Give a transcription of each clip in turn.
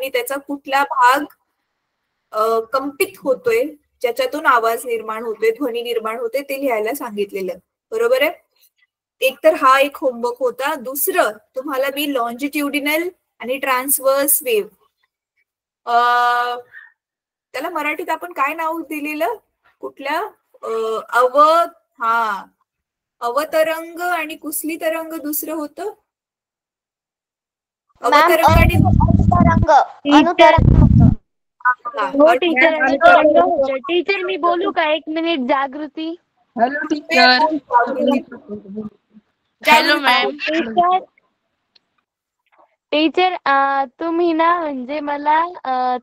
आणि त्याचा कुठला भाग कंपित होतोय, ज्याच्यातून आवाज निर्माण होतोय, ध्वनी निर्माण होते, ते लिहायला सांगितलेलं. बरोबर आहे. एक तर हा एक होमवर्क होता. दुसरं तुम्हाला मी लॉन्जिट्युडिनल आणि ट्रान्सवर्स वेव्ह, त्याला मराठीत आपण काय नाव दिलेलं, कुठल्या अवतरंग आणि कुसली तरंग दुसरं होतं, अवतरंग आणि टीचर मी बोलू का 1 minute? Jagruti. Hello teacher. Hello ma'am. Teacher तुम्ही ना म्हणजे मला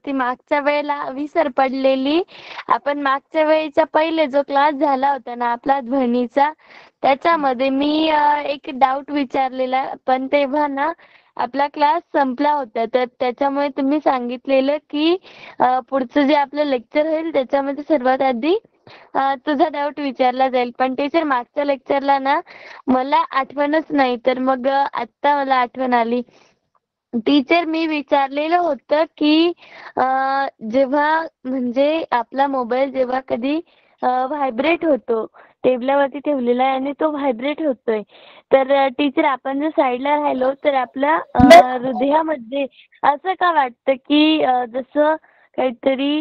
ती मागच्या वेळेला विसर पडलेली. आपण मागच्या वेळेचा पहिले जो क्लास झाला होता ना आपला ध्वनीचा, त्याच्यामध्ये मी एक डाऊट विचारलेला, पण तेव्हा ना आपला क्लास संपला होता. तर त्याच्यामुळे तुम्ही सांगितलेलं की पुढचं जे आपलं लेक्चर होईल त्याच्यामध्ये सर्वात आधी तुझा डाऊट विचारला जाईल. पण टीचर मागच्या लेक्चरला ना मला आठवणच नाही, तर मग आत्ता मला आठवण आली. टीचर मी विचारलेलं होतं की जेव्हा म्हणजे आपला मोबाईल जेव्हा कधी व्हायब्रेट होतो, टेबलावरती ठेवलेला आहे आणि तो व्हायब्रेट होतोय, तर टीचर आपण जर साईडला राहिलो तर आपल्या हृदयामध्ये असं का वाटतं की जसं काहीतरी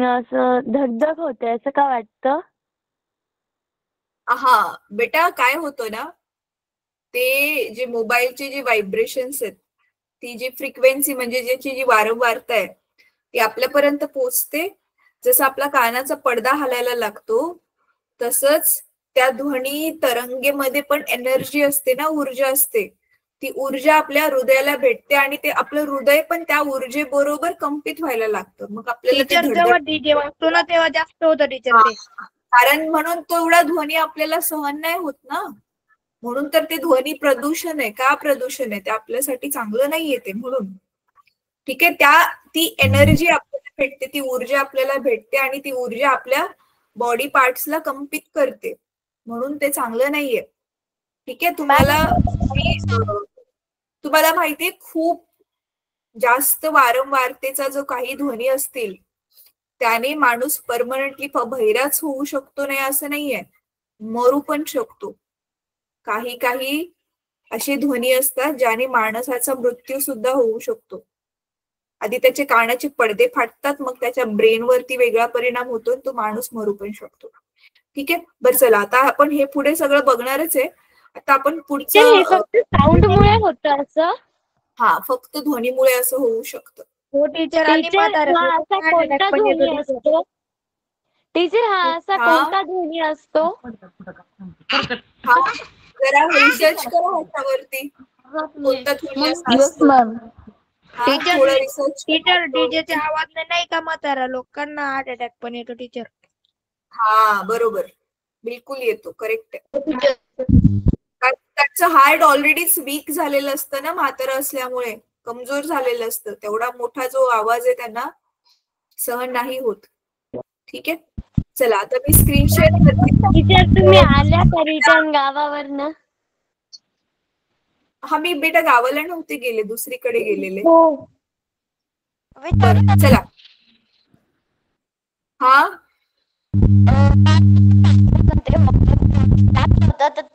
असं धगधग होते, असं का वाटतं? हा बेटा, काय होतं ना, ते जे मोबाईलचे जे व्हायब्रेशन्स आहेत, ती जी फ्रिक्वेन्सी म्हणजे ज्याची जी वारंवारता आहे ती आपल्यापर्यंत पोहोचते. जसं आपला कानाचा पडदा हलायला लागतो तसंच त्या ध्वनी तरंगेमध्ये पण एनर्जी असते ना, ऊर्जा असते. ती ऊर्जा आपल्या हृदयाला भेटते आणि ते आपलं हृदय पण त्या ऊर्जेबरोबर कंपित व्हायला लागतं. मग आपल्याला ते जेव्हा डीजे वाजतो ना तेव्हा जास्त होतं टीचर ते. कारण म्हणून तो एवढा ध्वनी आपल्याला सहन नाही होत ना, म्हणून तर ते ध्वनी प्रदूषण आहे. का प्रदूषण आहे? ते आपल्यासाठी चांगलं नाहीये ते, म्हणून. ठीक आहे. ती एनर्जी आपल्याला भेटते, ती ऊर्जा आपल्याला भेटते आणि ती ऊर्जा आपल्या बॉडी पार्ट्सला कंपित करते, म्हणून ते चांगलं नाहीये. ठीक आहे. तुम्हाला माहितीये, खूप जास्त वारंवारतेचा जो काही ध्वनी असतील त्याने माणूस परमनंटली बहिराच होऊ शकतो, नाही असं नाहीये, मरू पण शकतो. काही काही असे ध्वनी असतात ज्याने माणसाचा मृत्यू सुद्धा होऊ शकतो. आधी त्याचे कानाचे पडदे फाटतात, मग त्याच्या ब्रेनवरती वेगळा परिणाम होतो, तो माणूस मरू पण शकतो. ठीक आहे. बरं चला, आता आपण हे पुढे सगळं बघणारच आहे. आता आपण पुढचं साऊंडमुळे होतं असं? हा, फक्त ध्वनीमुळे असं होऊ शकतं. हो टीचर. असा कोणता ध्वनी असतो टीचर? हा असा कोणता ध्वनी असतो? हा, जरा रिसर्च करा ह्याच्यावरती, कोणता ध्वनी असतो. टीचर डीजेच्या आवाज नाही का म्हातारा लोकांना हार्ट अटॅक पण येतो टीचर. हा बरोबर, बिलकुल येतो. करेक्ट आहे. त्याचं हार्ट ऑलरेडीच वीक झालेलं असतं ना, म्हातारा असल्यामुळे कमजोर झालेलं असतं. तेवढा मोठा जो आवाज आहे त्यांना सहन नाही होत. ठीक आहे. चला, आता मी स्क्रीन शेअर करते. टीचर तुम्ही आल्या का रिटर्न गावावरनं? हा, मी बेटा गावाला नव्हते गेले, दुसरीकडे गेलेले. चला. हा,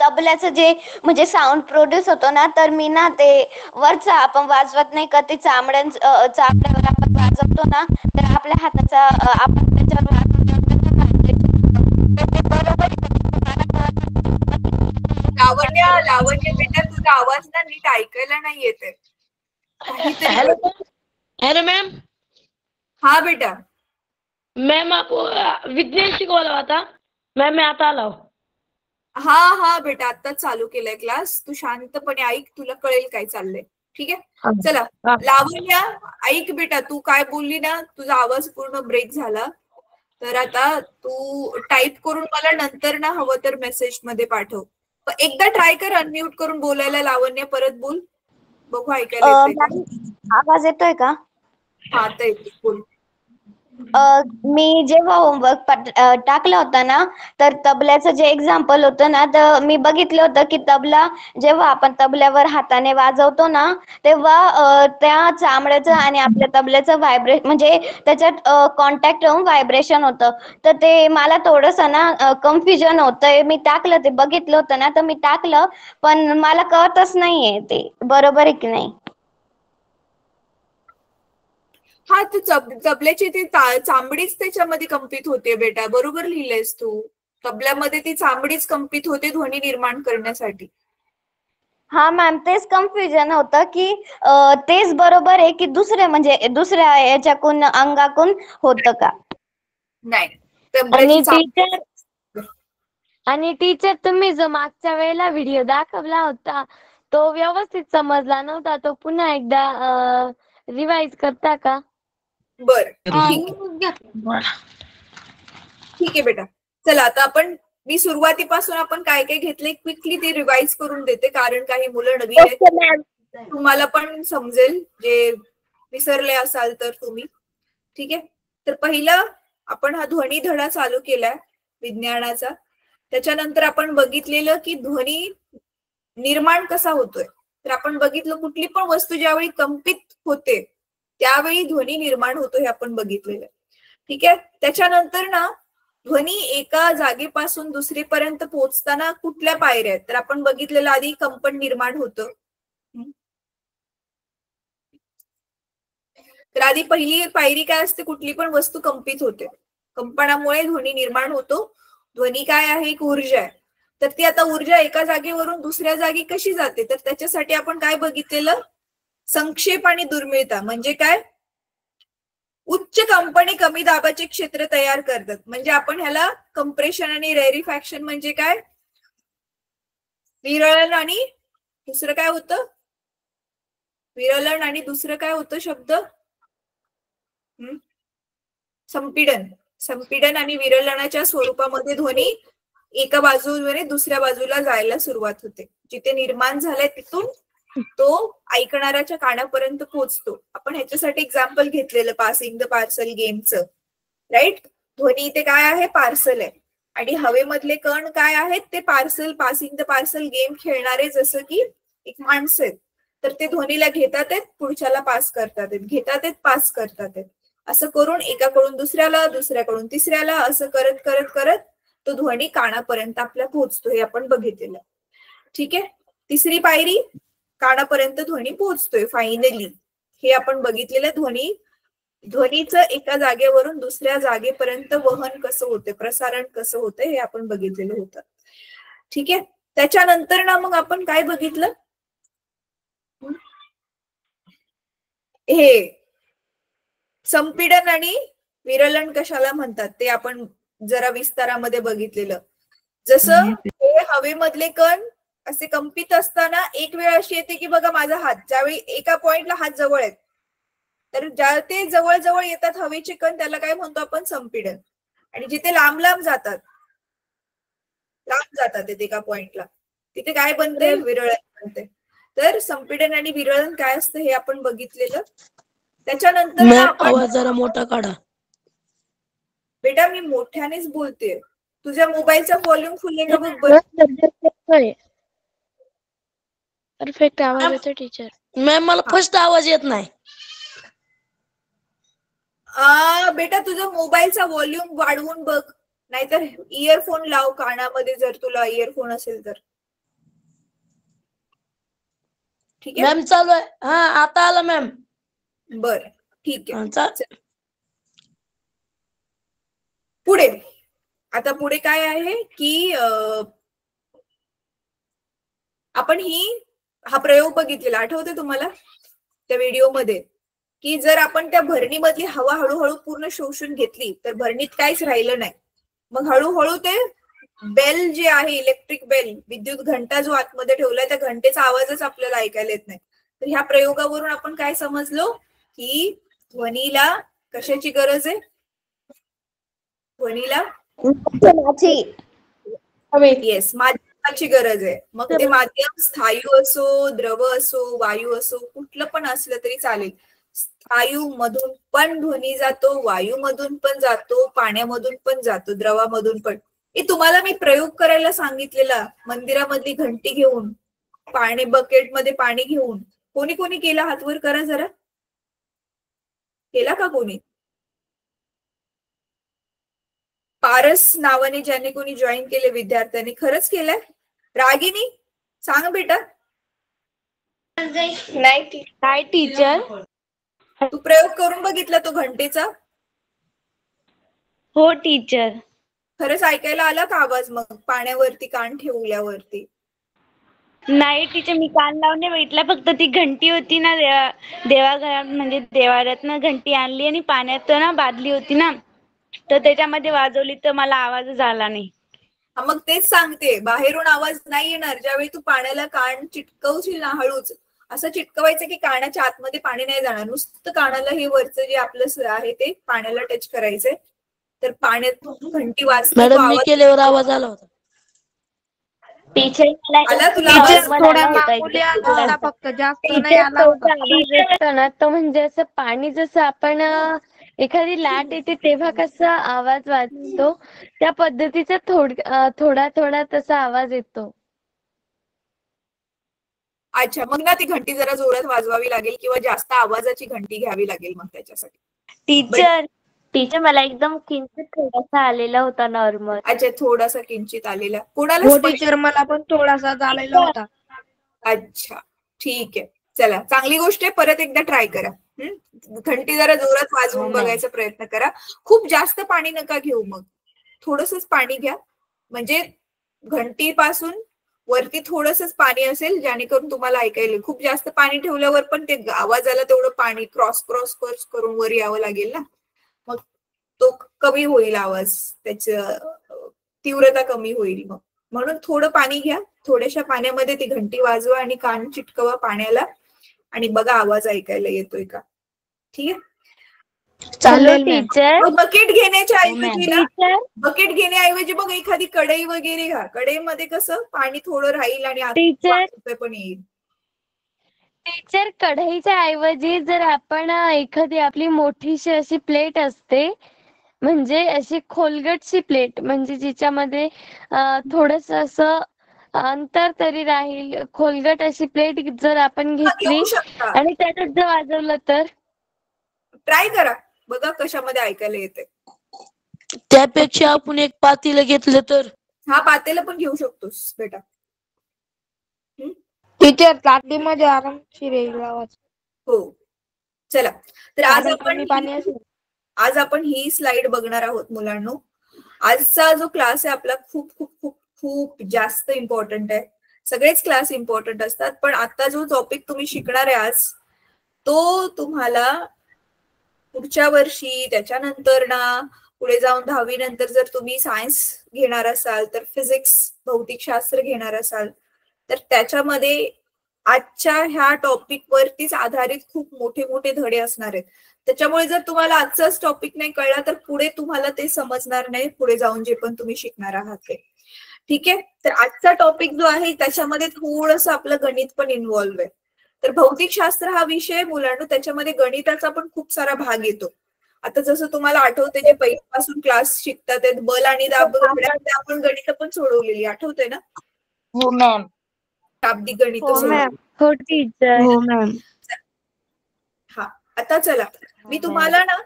तबल्याचं जे म्हणजे साऊंड प्रोड्यूस होतो ना, तर मी ना ते वरचा आपण वाजवत नाही का, ते चामड्यावर आपण वाजवतो ना, तर आपल्या हाताचा आपण त्याच्यावर लावण्य बेटा, तुझा आवाज ना नीट ऐकायला नाही येते. Hello ma'am. हा बेटा. मॅम आप विज्ञान शिकवला होता मॅम, मी आता आलो. हा बेटा, आत्ताच चालू केलाय क्लास. तू शांतपणे ऐक, तुला कळेल काय चाललंय. ठीक आहे. चला, लावण्या ऐक बेटा, तू काय बोलली ना, तुझा आवाज पूर्ण ब्रेक झाला. तर आता तू टाईप करून मला नंतर ना हवं तर मेसेज मध्ये पाठव. एकदा ट्राय कर अनम्यूट करून बोलायला. लावण्य, परत बोल, बघू ऐकायला येतंय का. आवाज येतोय का? हा, आता येतोय, बोल. मी जेव्हा होमवर्क टाकला होता ना, तर तबल्याचं जे एक्झाम्पल होतं ना, तर मी बघितलं होतं की तबला जेव्हा आपण तबल्यावर हाताने वाजवतो ना, तेव्हा त्या चामड्याचं आणि आपल्या तबल्याचं म्हणजे त्याच्यात कॉन्टॅक्ट होऊन व्हायब्रेशन होतं. तर ते मला थोडंसं ना कन्फ्युजन होतंय. मी टाकलं, ते बघितलं होतं ना, तर मी टाकलं, पण मला कळतच नाहीये ते बरोबर आहे की नाही. हा, तू तबल्याची ती चांबडीच त्याच्यामध्ये कंपित होते बेटा, बरोबर लिहिलंयस तू. तबल्यामध्ये ती चांबडीच कंपित होते ध्वनी निर्माण करण्यासाठी. हा मॅम, तेच कन्फ्युजन होतं की तेच बरोबर आहे की म्हणजे दुसऱ्या याच्याकून अंगाकून होतं का. नाही, आणि तबल्याची टीचर चांबडी. आणि टीचर तुम्ही जो मागच्या वेळेला व्हिडिओ दाखवला होता तो व्यवस्थित समजला नव्हता, तो पुन्हा एकदा रिवाइज करता का? बर, ठीक आहे बेटा. चला आता मी सुरुवातीपासून आपण काय काय घेतले क्विकली ते रिवाइज करून देते, कारण काही मुलं नवीन आहेत, तुम्हाला पण समजेल जे विसरले असाल तर तुम्ही. ठीक आहे, तर पहिलं आपण हा ध्वनी धडा चालू केलाय विज्ञानाचा. त्याच्यानंतर आपण बघितलेलं की ध्वनी निर्माण कसा होतोय. तर आपण बघितलं कुठली पण वस्तू ज्यावेळी कंपित होते त्यावेळी ध्वनी निर्माण होतो हे आपण बघितलेलं. ठीक आहे, त्याच्यानंतर ना ध्वनी एका जागेपासून दुसरीपर्यंत पोहोचताना कुठल्या पायऱ्या आहेत, तर आपण बघितलेलं आधी कंपन निर्माण होतं. तर आधी पहिली पायरी काय असते, कुठली पण वस्तू कंपित होते, कंपनामुळे ध्वनी निर्माण होतो. ध्वनी काय आहे, एक ऊर्जा आहे. तर ती आता ऊर्जा एका जागेवरून दुसऱ्या जागी कशी जाते, तर त्याच्यासाठी आपण काय बघितलेलं, संक्षेप आणि दुर्मिळता. म्हणजे काय, उच्च कंपने कमी दाबाचे क्षेत्र तयार करतात. म्हणजे आपण ह्याला कंप्रेशन आणि रेरिफॅक्शन म्हणजे काय, विरळण आणि दुसरं काय होतं, विरळण आणि दुसरं काय होतं शब्द, संपीडन. संपीडन आणि विरळणाच्या स्वरूपामध्ये ध्वनी एका बाजूने दुसऱ्या बाजूला जायला सुरुवात होते. जिथे निर्माण झालाय तिथून तो ऐकणाऱ्याच्या कानापर्यंत पोहोचतो. आपण ह्याच्यासाठी एक्झाम्पल घेतलेलं पासिंग द पार्सल गेमचं, राईट. ध्वनी इथे काय आहे, पार्सल आहे, आणि हवेमधले कण काय आहेत, ते पासिंग द पार्सल गेम खेळणारे जसं की एक माणसं आहेत. तर ते ध्वनीला घेतात आहेत, पुढच्याला पास करतात आहेत, घेतात आहेत, पास करतात आहेत. असं करून एकाकडून दुसऱ्याला, दुसऱ्याकडून तिसऱ्याला, असं करत करत करत तो ध्वनी कानापर्यंत आपल्या पोहोचतो, हे आपण बघितलेलं. ठीक आहे, तिसरी पायरी, कानापर्यंत ध्वनी पोहोचतोय फायनली, हे आपण बघितलेलं. ध्वनीचं एका जागेवरून दुसऱ्या जागेपर्यंत वहन कसं होते, प्रसारण कसं होतं, हे आपण बघितलेलं होतं. ठीक आहे, त्याच्यानंतर ना मग आपण काय बघितलं, हे संपीडन आणि विरळण कशाला म्हणतात ते आपण जरा विस्तारामध्ये बघितलेलं. जसं हे हवेमधले कण असे कंपित असताना एक वेळ अशी येते की बघा माझा हात, ज्यावेळी एका पॉइंटला हात जवळ आहेत, तर ज्या ते जवळ जवळ येतात हवेचे कण, त्याला काय म्हणतो आपण, संपीडन. आणि जिथे लांब लांब जातात एका पॉइंटला, तिथे काय बनते, विरळण बनते. तर संपीडन आणि विरळण काय असतं हे आपण बघितलेलं. त्याच्यानंतर आवाज जरा मोठा काढा बेटा, मी मोठ्यानेच बोलते, तुझ्या मोबाईलचा व्हॉल्यूम फुल आहे का बघ. परफेक्ट आवाज येतो टीचर. मॅम मला फर्स्ट आवाज येत नाही. बेटा तुझा मोबाईलचा व्हॉल्यूम वाढवून बघ, नाहीतर इयरफोन लाव कानामध्ये, जर तुला इयरफोन असेल तर. ठीक आहे मॅम, चालू आहे. हा, आता आला मॅम. बर, ठीक आहे. पुढे आता पुढे काय आहे की आपण हा प्रयोग बघितलेला, आठवते तुम्हाला त्या व्हिडिओमध्ये, की जर आपण त्या भरणीमधली हवा हळूहळू पूर्ण शोषून घेतली तर भरणीत काहीच राहिलं नाही. मग हळूहळू ते बेल जे आहे, इलेक्ट्रिक बेल, विद्युत घंटा जो आतमध्ये ठेवलाय, त्या घंटेचा आवाजच आपल्याला ऐकायला येत नाही. तर ह्या प्रयोगावरून आपण काय समजलो की ध्वनीला कशाची गरज आहे, ध्वनीला येस माध्यमाची गरज आहे. मग ते माध्यम स्थायू असो, द्रव असो, वायू असो, कुठलं पण असलं तरी चालेल. स्थायूमधून पण ध्वनी जातो, वायूमधून पण जातो, पाण्यामधून पण जातो, द्रवामधून पण. तुम्हाला मी प्रयोग करायला सांगितलेला मंदिरामधली घंटी घेऊन, पाणी बकेटमध्ये पाणी घेऊन. कोणी कोणी केला? हात वर करा जरा. केला का कोणी? पारस नावाने ज्याने कोणी जॉईन केले विद्यार्थ्यांनी, खरंच केलंय? रागिनी सांग बेटा. नाही टीचर. तू प्रयोग करून बघितला तो घंटेचा? हो टीचर. खरंच ऐकायला आला का आवाज मग पाण्यावरती कान ठेवल्यावरती? नाही टीचर, मी कान लावून बघितला. फक्त ती घंटी होती ना देवाघरात, म्हणजे देवाऱ्यातनं घंटी आणली आणि पाण्यात ना बादली होती ना, तर त्याच्यामध्ये वाजवली तर मला आवाजच आला नाही. मग तेच सांगते, बाहेरून आवाज नाही येणार. ज्यावेळी तू पाण्याला कान चिटकवशील ना हळूच, असं चिटकवायचं की कानाच्या आतमध्ये पाणी नाही जाणार, नुसतं कानाला हे वरचं जे आपलं आहे ते पाण्याला टच करायचंय. तर पाण्यात घंटी वाजते. मॅडम मी केल्यावर आवाज आला होता. टीचर आला तुला टीचर आवाज? थोडा मामूली आला होता, फक्त जास्त नाही आला होता. आवाज येतो ना तो म्हणजे असं पाणी जसं आपण एखादी लाट येते तेव्हा कसा आवाज वाजतो त्या पद्धतीचा थोडा थोडा तसा आवाज येतो. अच्छा, मग ना ती घंटी जरा जोरात वाजवावी लागेल किंवा जास्त आवाजाची घंटी घ्यावी लागेल मग त्याच्यासाठी. टीचर मला एकदम किंचित थोडासा आलेला होता नॉर्मल. अच्छा, थोडासा किंचित आलेला. कोणाला हो स्पष्ट? टीचर, मला पण थोडासा झालेला होता. अच्छा ठीक आहे, चला चांगली गोष्ट आहे. परत एकदा ट्राय करा. घंटी जरा जोरात वाजवून बघायचा प्रयत्न करा. खूप जास्त पाणी नका घेऊ, मग थोडंसंच पाणी घ्या. म्हणजे घंटी पासून वरती थोडंसंच पाणी असेल जेणेकरून तुम्हाला ऐकायला. खूप जास्त पाणी ठेवल्यावर पण ते आवाजाला तेवढं पाणी क्रॉस करून वर यावं लागेल ना, मग तो कमी होईल आवाज, त्याची तीव्रता कमी होईल. मग म्हणून थोडं पाणी घ्या, थोड्याशा पाण्यामध्ये ती घंटी वाजवा आणि कान चिटकवा पाण्याला आणि बघा आवाज ऐकायला येतोय का. ठीक आहे, चालेल टीचर. बकेट घेण्याऐवजी बघ एखादी कढई वगैरे घ्या. कढईमध्ये कसं पाणी थोडं राहील आणि आत पण येईल. टीचर कढईच्या ऐवजी जर आपण एखादी आपली मोठीशी अशी प्लेट असते, म्हणजे अशी खोलगटची प्लेट, म्हणजे जिच्यामध्ये थोडस असं अंतर तरी राहील, खोलगट अशी प्लेट जर आपण घेतली आणि त्याच्यात जर वाजवलं तर. ट्राय करा, बघा कशामध्ये ऐकायला येते. त्यापेक्षा आपण एक पातेलं घेतलं तर. हा, पातेलं पण घेऊ शकतोस बेटा. टीचर ताटलीमध्ये आरामशीर येईल आवाज. हो, चला तर पाणी असेल. आज आपण ही स्लाइड बघणार आहोत मुलांनो. आजचा जो क्लास आहे आपला खूप खूप खूप खूप जास्त इम्पॉर्टंट आहे. सगळेच क्लास इम्पॉर्टंट असतात, पण आता जो टॉपिक तुम्ही शिकणार आहे आज, तो तुम्हाला पुढच्या वर्षी, त्याच्यानंतर ना पुढे जाऊन 10वी नंतर जर तुम्ही सायन्स घेणार असाल तर फिजिक्स, भौतिकशास्त्र घेणार असाल तर त्याच्यामध्ये आजच्या ह्या टॉपिक वरतीच आधारित खूप मोठे मोठे धडे असणार आहेत. त्याच्यामुळे जर तुम्हाला आजचाच टॉपिक नाही कळला तर पुढे तुम्हाला ते समजणार नाही, पुढे जाऊन जे पण तुम्ही शिकणार आहात ते. ठीक आहे, तर आजचा टॉपिक जो आहे त्याच्यामध्ये थोडंसं आपलं गणित पण इन्व्हॉल्व्ह आहे. तर भौतिकशास्त्र हा विषय मुलांना, त्याच्यामध्ये गणिताचा पण खूप सारा भाग येतो. आता जसं तुम्हाला आठवते जे पहिल्यापासून क्लास शिकतात बल आणि दाब, आपण गणित पण सोडवलेली, आठवते ना? हो मॅम. शाब्दिक गणित. हो टीचर. हो मॅम. हा, आता चला मी तुम्हाला ना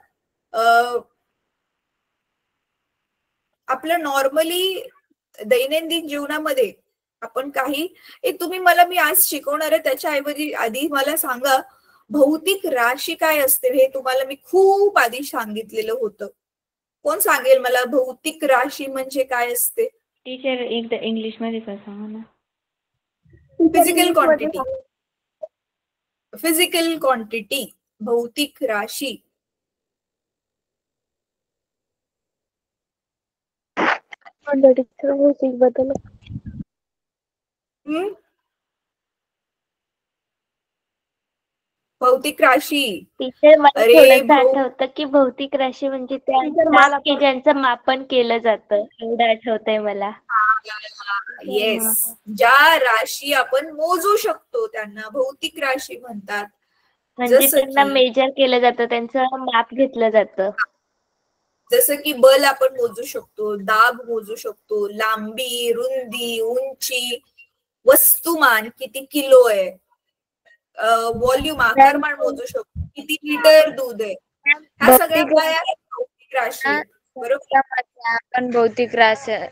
आपलं नॉर्मली दैनंदिन जीवनामध्ये आपण काही मी आज शिकवणार आहे त्याच्याऐवजी आधी मला सांगा, भौतिक राशी काय असते हे तुम्हाला मी खूप आधी सांगितलेलं होतं. कोण सांगेल मला भौतिक राशी म्हणजे काय असते? टीचर एकदा इंग्लिश मध्ये पण सांगा ना. फिजिकल क्वांटिटी, भौतिक राशी. भौतिक राशी. टीचर मला थोडंसं आठवतं की भौतिक राशी म्हणजे त्या ज्यांचं मापन केलं जातं, एवढं आठवतंय मला. येस, ज्या राशी आपण मोजू शकतो त्यांना भौतिक राशी म्हणतात. म्हणजे जसं त्यांना की मेजर केलं जातं, त्यांचं माप घेतलं जातं. जसं की बल आपण मोजू शकतो, दाब मोजू शकतो, लांबी, रुंदी, उंची, वस्तुमान किती किलो आहे, व्हॉल्यूम आकारमान मोजू शकतो, किती लिटर दूध आहे. ह्या सगळ्या भौतिक काय आहेत? भौतिक राशी आहेत. बरोबर. आपण भौतिक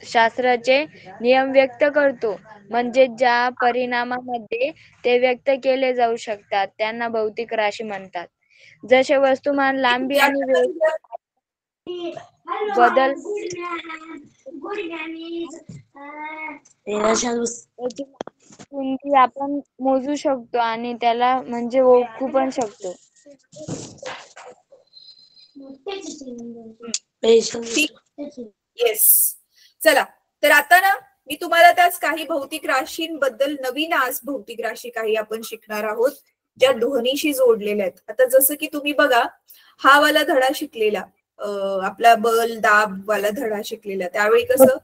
शास्त्राचे नियम व्यक्त करतो, म्हणजे ज्या परिणामामध्ये ते व्यक्त केले जाऊ शकतात त्यांना भौतिक राशी म्हणतात. जसे वस्तुमान, लांबी आणि वेग बदल रुंदी आपण मोजू शकतो आणि त्याला म्हणजे ओळखू पण शकतो. येस. चला, तर आता ना मी तुम्हाला त्याच काही भौतिक राशींबद्दल, नवीन आज भौतिक राशी काही आपण शिकणार आहोत ज्या ध्वनीशी जोडलेल्या आहेत. आता जसं की तुम्ही बघा, हा वाला धडा शिकलेला, आपला बल दाब वाला धडा शिकलेला, त्यावेळी कसं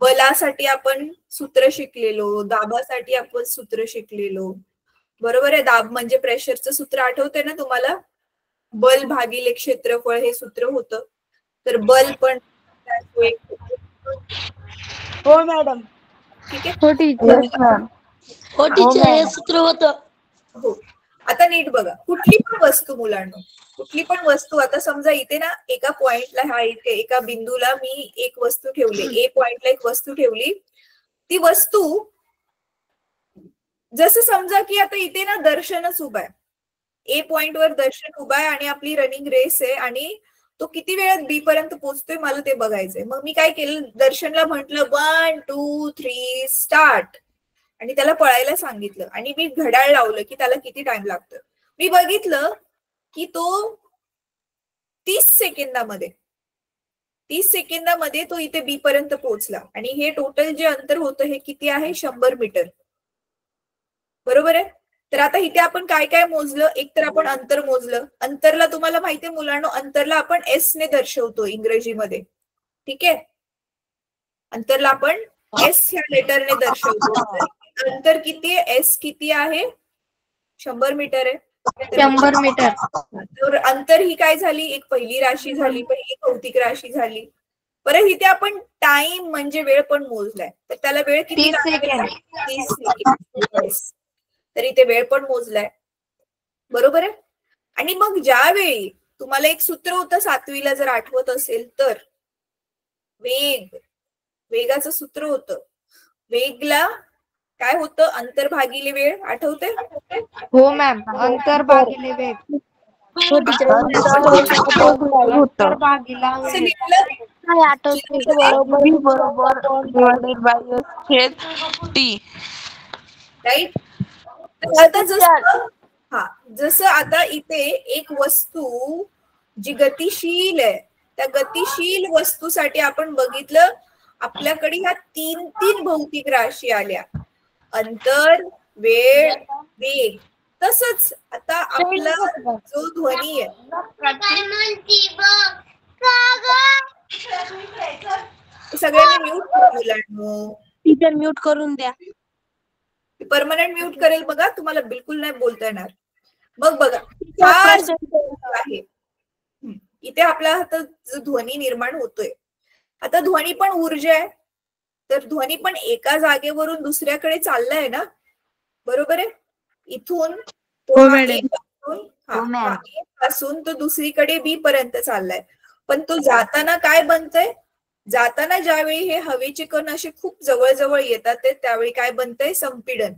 बलासाठी आपण सूत्र शिकलेलो, दाबासाठी आपण सूत्र शिकलेलो. बरोबर आहे. दाब म्हणजे प्रेशरचं सूत्र आठवते ना तुम्हाला, बल भागिले क्षेत्रफळ हे सूत्र होतं. तर बल पण हो मॅडम. ठीक आहे. हो टीचर. हो टीचर, हे सूत्र होतं. हो. आता नीट बघा, कुठली पण वस्तू मुलांनो, कुठली पण वस्तू, आता समजा इथे ना एका पॉइंटला, हा एका बिंदूला मी एक वस्तू ठेवली, ए पॉइंटला एक वस्तू ठेवली. ती वस्तू, जसं समजा की आता इथे ना दर्शनच उभा आहे, ए पॉइंट वर दर्शन उभा आहे आणि आपली रनिंग रेस आहे आणि तो किती वेळात बी पर्यंत पोहोचतोय मला ते बघायचंय. मग मी काय केलं, दर्शनला म्हंटल 1 2 3 स्टार्ट आणि त्याला पळायला सांगितलं आणि मी घड्याळ लावलं की त्याला किती टाइम लागतो. मी बघितलं की तो 30 सेकंदामध्ये तो इथे बी पर्यंत पोहोचला आणि हे टोटल जे अंतर होतं हे किती आहे, 100 मीटर. बरोबर आहे. तर आता इथे आपण काय काय मोजलं, एक तर आपण अंतर मोजलं. अंतरला तुम्हाला माहितीये मुलांनो, अंतरला आपण एस ने दर्शवतो इंग्रजीमध्ये. ठीक आहे. अंतरला आपण एस ह्या लेटरने दर्शवतो. अंतर किती आहे, एस किती आहे, 100 मीटर आहे. 100 मीटर. तर अंतर ही काय झाली, एक पहिली राशी झाली, पहिली भौतिक राशी झाली. परत इथे आपण टाइम म्हणजे वेळ पण मोजलाय. तर त्याला वेळ किती 30 सेकंद. 30 सेकंद. तर इथे वेळ पण मोजलाय. बरोबर आहे. आणि मग ज्यावेळी तुम्हाला एक सूत्र होतं 7वीला जर आठवत असेल तर, वेगाचं सूत्र होतं. वेगला काय होतं, अंतर भागिले वेळ, आठवते? हो मॅम, अंतर भागिले वेग. राईट. आता जसं आता इथे एक वस्तू जी गतिशील आहे, त्या गतिशील वस्तूसाठी आपण बघितलं आपल्याकडे ह्या 3 भौतिक राशी आल्या, अंतर, वेळ, वेग. तसंच आता आपला जो ध्वनी आहे, सगळ्यांनी म्यूट करा मुलांनो. टीचर म्यूट करून द्या. परमनंट म्यूट करेल बघा, तुम्हाला बिलकुल नाही बोलता येणार. मग बघा, हा आहे इथे आपला आता जो ध्वनी निर्माण होतोय, आता ध्वनी पण ऊर्जा आहे. तर ध्वनी पण एका जागेवरून दुसऱ्याकडे चाललाय ना, बरोबर आहे. इथून पासून तो दुसरीकडे बी पर्यंत चाललाय. पण तो जाताना काय बनतंय, जाताना ज्यावेळी हे हवेचे कण असे खूप जवळ जवळ येतात त्यावेळी काय बनतंय, संपीडन.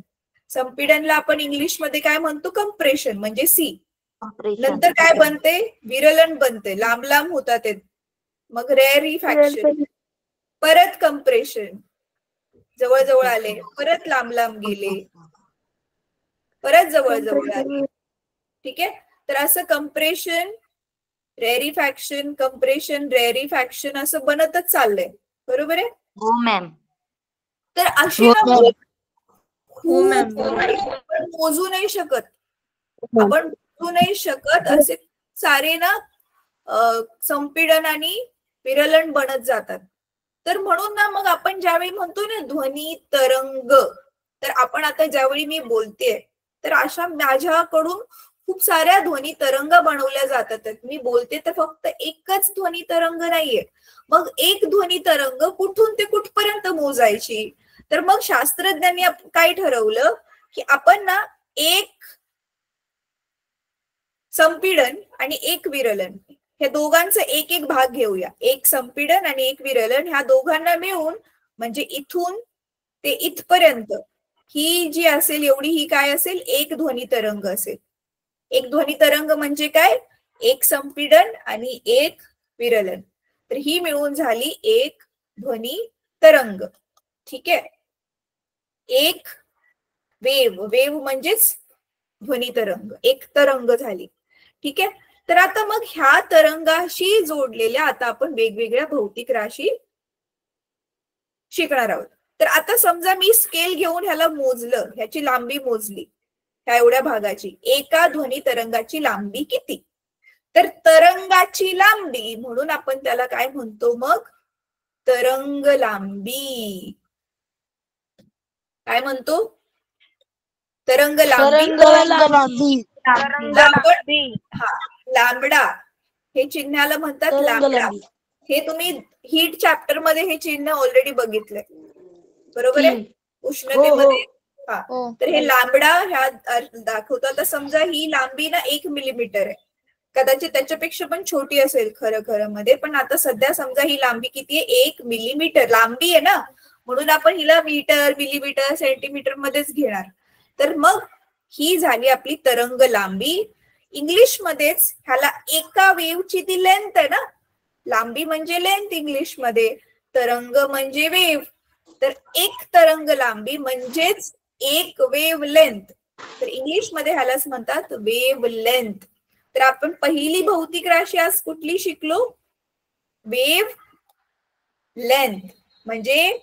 संपीडनला आपण इंग्लिशमध्ये काय म्हणतो, कंप्रेशन म्हणजे सी. नंतर काय बनते, विरलन बनते, लांब लांब होतात ते. मग रेअरिफॅक्शन, परत कंप्रेशन, जवळ जवळ आले, परत लांब लांब गेले, परत जवळ जवळ आले. ठीक आहे. तर असं कंप्रेशन, रेअरिफॅक्शन, कंप्रेशन, रेअरिफॅक्शन असं बनतच चाललंय. बरोबर आहे. हो मॅम. तर अशी मोजू नाही शकत, आपण मोजू नाही शकत असे सारे ना संपीडन आणि विरलन बनत जातात. तर म्हणून ना मग आपण ज्यावेळी म्हणतो ना ध्वनी तरंग, तर आपण आता ज्यावेळी मी बोलतेय तर अशा माझ्याकडून खूप साऱ्या ध्वनी तरंग बनवल्या जातात. मी बोलते तर फक्त एकच ध्वनी तरंग नाहीये. मग एक ध्वनी तरंग कुठून ते कुठपर्यंत मोजायची? तर मग शास्त्रज्ञांनी काय ठरवलं की आपण ना एक संपीडन आणि एक विरलन हे दोघांचा एक एक भाग घेऊया. एक संपीडन आणि एक विरलन ह्या दोघांना मिळून म्हणजे इथून ते इथपर्यंत ही जी असेल एवढी ही काय असेल? एक ध्वनी तरंग असेल. एक ध्वनी तरंग म्हणजे काय? एक संपीडन आणि एक विरलन. तर ही मिळून झाली एक ध्वनी तरंग. ठीक आहे. एक वेव म्हणजेच ध्वनी तरंग, एक तरंग झाली. ठीक आहे. तर आता मग ह्या तरंगाशी जोडलेल्या आता आपण वेगवेगळ्या भौतिक राशी शिकणार आहोत. तर आता समजा मी स्केल घेऊन ह्याला मोजलं, ह्याची लांबी मोजली, ह्या एवढ्या भागाची. एका ध्वनी तरंगाची लांबी किती? तर तरंगाची लांबी म्हणून आपण त्याला काय म्हणतो मग? तरंग लांबी. काय म्हणतो? तरंग लांबी. लांबडा हे चिन्हाला म्हणतात लांबडा. हे तुम्ही हीट चॅप्टर मध्ये हे चिन्ह ऑलरेडी बघितलंय, बरोबर आहे? उष्णतेमध्ये. हा, तर हे लांबडा ह्या दाखवतो. आता समजा ही लांबी ना 1 मिलीमीटर आहे. कदाचित त्याच्यापेक्षा पण छोटी असेल खरं मध्ये, पण आता सध्या समजा ही लांबी किती आहे? 1 मिलीमीटर लांबी आहे ना, म्हणून आपण हिला मीटर, मिलीमीटर, सेंटीमीटर मध्येच घेणार. तर मग ही झाली आपली तरंग लांबी. इंग्लिश मध्येच ह्याला एका वेव्हची ती लेंथ आहे ना, लांबी म्हणजे लेंथ इंग्लिश मध्ये, तरंग म्हणजे वेव्ह. तर एक तरंग लांबी म्हणजेच एक वेव्ह लेंथ. तर इंग्लिश मध्ये ह्यालाच म्हणतात वेव्ह लेंथ. तर आपण पहिली भौतिक राशी आज कुठली शिकलो? वेव्ह लेंथ म्हणजे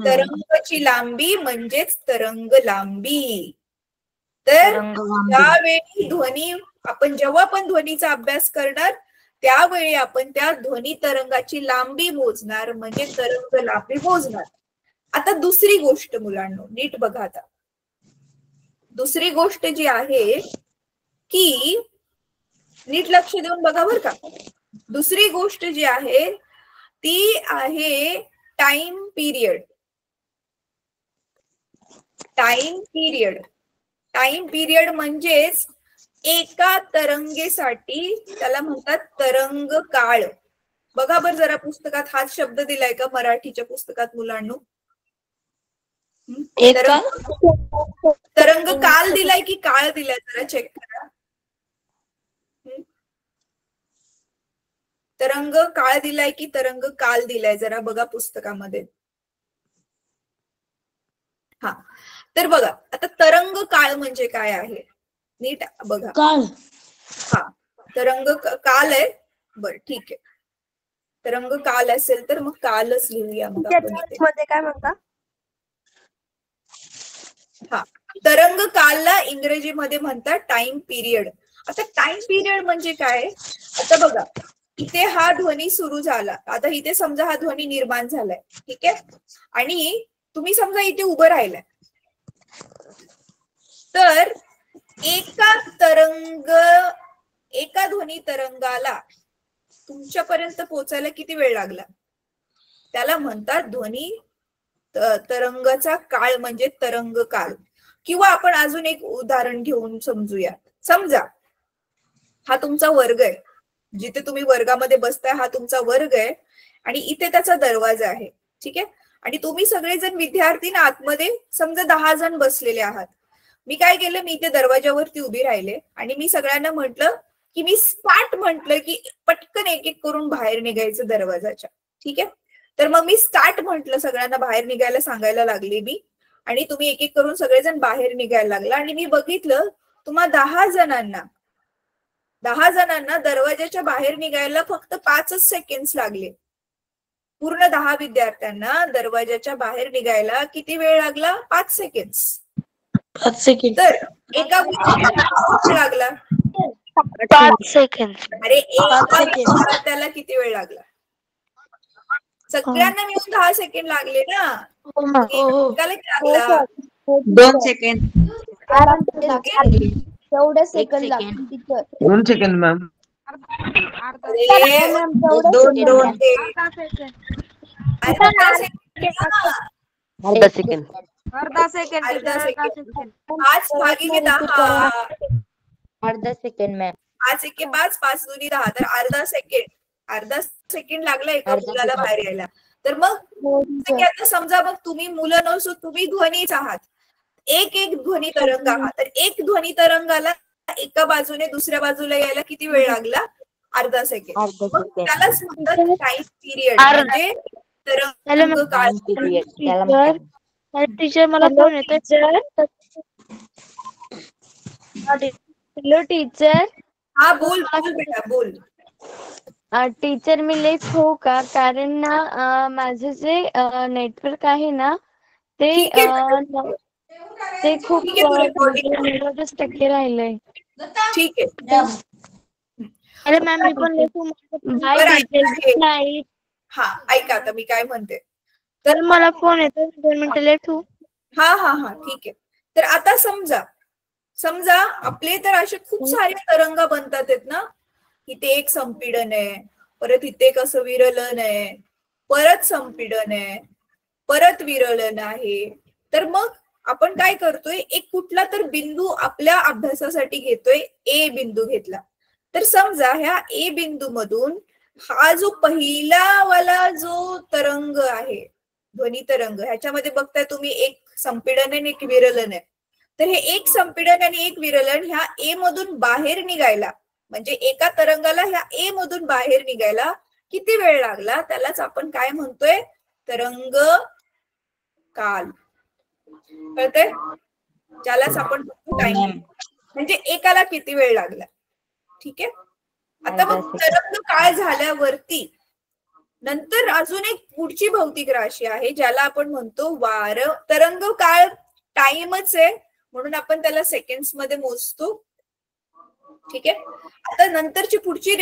तरंगाची लांबी म्हणजेच तरंग लांबी. तर त्यावेळी ध्वनी आपण जेव्हा पण ध्वनीचा अभ्यास करणार त्यावेळी आपण त्या ध्वनी तरंगाची लांबी मोजणार म्हणजे तरंग लांबी मोजणार. आता दुसरी गोष्ट मुलांनो नीट बघा. आता दुसरी गोष्ट जी आहे की नीट लक्ष देऊन बघा बर का. दुसरी गोष्ट जी आहे ती आहे time period. Time period. Time period म्हणजेच एका तरंगेसाठी त्याला म्हणतात तरंग काळ. बघा बर जरा पुस्तकात हाच शब्द दिलाय का मराठीच्या पुस्तकात मुलांनो? तरंग काल दिलाय की काळ दिलाय? जरा चेक करा. तरंग काळ दिलाय की तरंग काल दिलाय? जरा बघा पुस्तकामध्ये. हा, तर बघा आता तरंग काळ म्हणजे काय आहे नीट बघा. काल. हा, तरंग काल आहे. बर ठीक आहे. तरंग काल असेल तर मग कालच लिहूया मग आपण इथे. काय म्हणता? हा, तरंग कालला इंग्रजीमध्ये म्हणतात टाइम पिरियड. आता टाइम पिरियड म्हणजे काय? आता बघा इथे हा ध्वनी सुरू झाला. आता इथे समजा हा ध्वनी निर्माण झालाय. ठीक आहे. आणि तुम्ही समजा इथे उभं राहिलाय. तर एका ध्वनी तरंगाला तुमच्यापर्यंत पोहोचायला किती वेळ लागला? त्याला म्हणतात ध्वनी तरंगाचा काळ म्हणजे तरंग काल. किंवा आपण अजून एक उदाहरण घेऊन समजूया. समजा हा तुमचा वर्ग आहे, जिथे तुम्ही वर्गामध्ये बसताय हा तुमचा वर्ग आहे आणि इथे त्याचा दरवाजा आहे. ठीक आहे. आणि तुम्ही सगळेजण विद्यार्थी ना आतमध्ये समजा 10 जण बसलेले आहात. मी काय केलं, मी इथे दरवाजावरती उभी राहिले आणि मी सगळ्यांना म्हटलं की मी स्टार्ट म्हटलं की पटकन एक एक करून बाहेर निघायचं दरवाजाच्या. ठीक आहे. तर मग मी स्टार्ट म्हटलं, सगळ्यांना बाहेर निघायला सांगायला लागले मी आणि तुम्ही एक एक करून सगळेजण बाहेर निघायला लागला. आणि मी बघितलं तुम्हा 10 जणांना दरवाजाच्या बाहेर निघायला फक्त 5 सेकंड लागले. पूर्ण 10 विद्यार्थ्यांना दरवाजाच्या बाहेर निघायला किती वेळ लागला? 5 सेकंड. 5 सेकंड. तर एका विद्यार्थ्याला लागला 5 सेकंड. अरे एका विद्यार्थ्याला किती वेळ लागला? सगळ्यांना मिळून 10 सेकंड लागले ना. त्याला किती लागला? 2 सेकंड. तेवढं एक सेकंद second. लागतील टीचर. 2 second ma'am. अरे, मॅम तेवढं दोन सेकंद दोन लागतील. अर्धा सेकंड ना. अर्धा सेकंड. अर्धा सेकंड 5 भागिले 10. अर्धा सेकंड मॅम. 5 एके 5, 5 दुनी 10, तर अर्धा सेकंड लागला एका अर्धा मुलाला सेकंड. बाहेर यायला. तर मग जसं की आता समजा मग तुम्ही मुलं नसून तुम्ही ध्वनीच आहात, एक ध्वनी तरंग आहात, तर एक ध्वनी तरंगाला एका बाजूने दुसऱ्या बाजूला यायला किती वेळ लागला? अर्धा सेकंड. अर्धा मग सेकंड. त्यालाच म्हणतात टाइम पिरियड, म्हणजे तरंग काळ. Period. त्याला म्हणतात. टीचर मला फोन येतोय. Hello teacher. हा बोल बेटा बोल. टीचर मी लेट होऊ का? कारण ना माझं जे नेटवर्क आहे ना ते ठीक आहे. ते खूप ठीक आहे, तू recording 90% राहिलंय. ठीक आहे. अरे मॅम मी पण लेट होऊ. बाय बरं, टीचर. ऐका. Good night. हा ऐका आता मी काय म्हणते. तर मला फोन येतोय. 2 मिनिटं लेट होऊ. हा ठीक आहे. तर आता समजा आपले तर असे खूप सारे तरंग बनतात आहेत ना. इथे एक संपीडन आहे, परत इथे एक असं विरलन आहे, परत संपीडन आहे, परत विरलन आहे. तर मग आपण काय करतोय, एक कुठला तर बिंदू आपल्या अभ्यासासाठी घेतोय. ए बिंदू घेतला तर समजा ह्या ए बिंदू मधून हा जो पहिला वाला जो तरंग आहे, ध्वनी तरंग, ह्याच्यामध्ये बघताय तुम्ही एक संपीडन आणि एक विरलन आहे. तर हे एक संपीडन आणि एक विरलन ह्या ए मधून बाहेर निघायला, म्हणजे एका तरंगाला ह्या ए मधून बाहेर निघायला किती वेळ लागला, त्यालाच आपण काय म्हणतोय, तरंग काल. कळतंय? ज्यालाच आपण टाइम, म्हणजे एकाला किती वेळ लागला. ठीक आहे. आता मग तरंग काळ झाल्यावरती नंतर अजून एक पुढची भौतिक राशी आहे ज्याला आपण म्हणतो तरंग काळ. टाइमच आहे म्हणून आपण त्याला सेकंड्स मध्ये मोजतो. ठीक आहे. आता नंतरची पुढची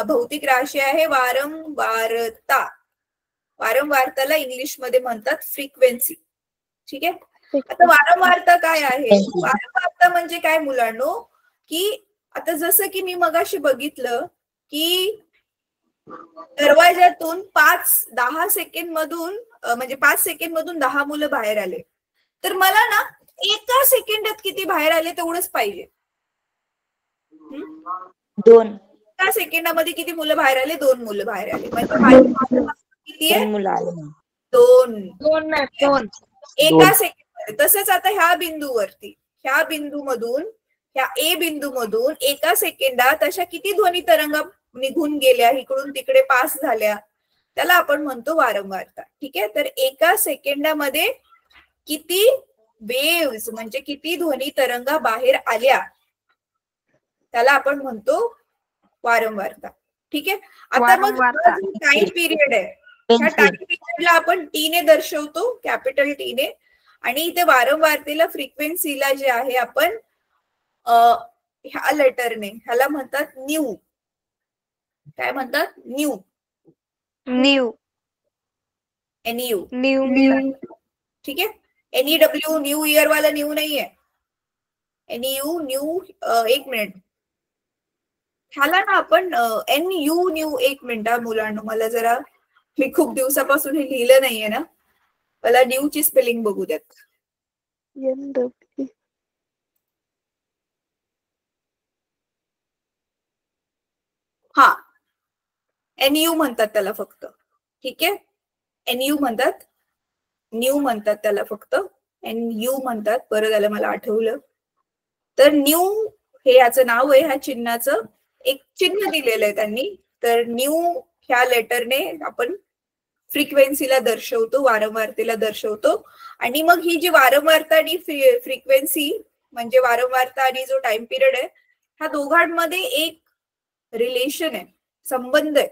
भौतिक राशी आहे वारंवारता. वारंवारताला इंग्लिश मध्ये म्हणतात फ्रिक्वेन्सी. ठीक आहे. आता वारंवारता काय आहे? वारंवारता म्हणजे काय मुलांनो, की आता जसं की मी मगाशी बघितलं की दरवाजातून 5-10 सेकंड मधून, म्हणजे 5 सेकंड मधून 10 मुलं बाहेर आले, तर मला ना एका सेकंडात किती बाहेर आले तेवढंच पाहिजे. 2 एका सेकंडामध्ये किती मुलं बाहेर आले? 2 मुलं बाहेर आले. म्हणजे किती आहे? 2 मुलं आले. 2 एका सेकंड. तसंच आता ह्या बिंदूवरती, ह्या बिंदूमधून, ह्या ए बिंदूमधून एका सेकंडात अशा किती ध्वनी तरंग निघून गेल्या, इकडून तिकडे पास झाल्या, त्याला आपण म्हणतो वारंवारता. ठीक आहे. तर एका सेकंडामध्ये किती वेव्स, म्हणजे किती ध्वनी तरंगा बाहेर आल्या, त्याला आपण म्हणतो वारंवारता. ठीक आहे. आता मग टाइम पिरियड आहे, ह्या टाइम पिरियडला आपण टी ने दर्शवतो, कॅपिटल टी ने. आणि इथे वारंवारतेला, फ्रिक्वेन्सीला जे आहे आपण ह्या लेटरने, ह्याला म्हणतात न्यू. काय म्हणतात? न्यू. NU. ठीक आहे. NEW, न्यू इयर वाला न्यू नाहीये. NU. एक मिनिट, ह्याला ना आपण NU न्यू. एक मिनिट मुलांना, मला जरा, मी खूप दिवसापासून हे लिहिलं नाहीये ना, मला न्यू ची स्पेलिंग बघू द्यात. हा, NU म्हणतात त्याला फक्त. ठीक आहे. NU म्हणतात, न्यू म्हणतात त्याला फक्त. NU म्हणतात. बरं झालं मला आठवलं. तर न्यू हे याचं नाव आहे, ह्या चिन्हाचं एक चिन्ह दिलेलं आहे त्यांनी. तर न्यू ह्या लेटरने आपण फ्रिक्वेन्सीला दर्शवतो, वारंवारतेला दर्शवतो. आणि मग ही जी वारंवारता आणि फ्रिक्वेन्सी, म्हणजे वारंवारता आणि जो टाइम पिरियड आहे, ह्या दोघांमध्ये एक रिलेशन आहे, संबंध आहे.